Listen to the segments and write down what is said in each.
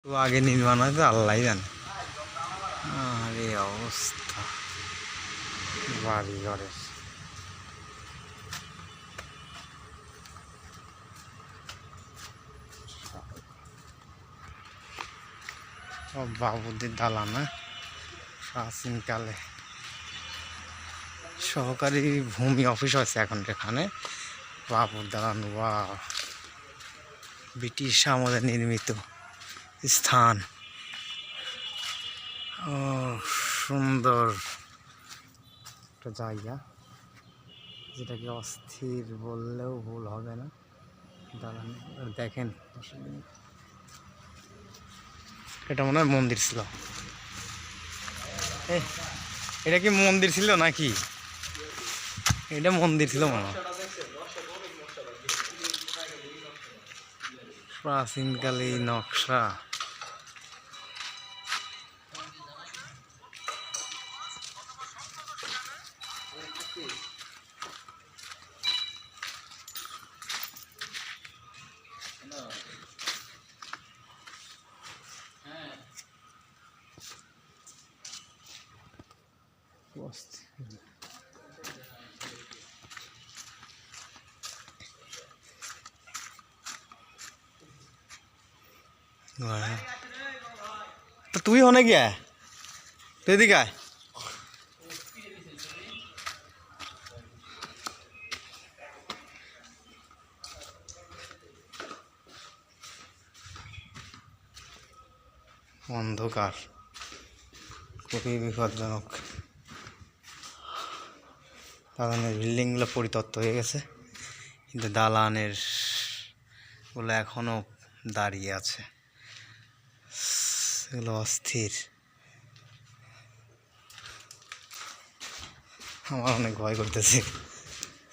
তো আগে নির্মাণ হয়তো আল্লাহ জানে। আরে অবস্থা বাড়ি ঘরের। বাবুদের দালান না, প্রাচীনকালে সহকারী ভূমি অফিস আছে এখন এখানে। বাবুর দালান, বা ব্রিটিশ আমলে নির্মিত স্থান। ও সুন্দর একটা জায়গা, যেটাকে অস্থির বললেও ভুল হবে না। দালান দেখেন, এটা মনে হয় মন্দির ছিল। এটা কি মন্দির ছিল নাকি? এটা মন্দির ছিল মনে হয়, প্রাচীনকালে নকশা। তো তুই অনেক গিয়া তুই এদিকে আয়। অন্ধকার, খুবই বিপজ্জনক। দালানের বিল্ডিংগুলো পরিত্যক্ত হয়ে গেছে, কিন্তু দালানের গুলো এখনো দাঁড়িয়ে আছে। এগুলো অস্থির। আমার অনেক ভয় করতেছে,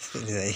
চলে যাই।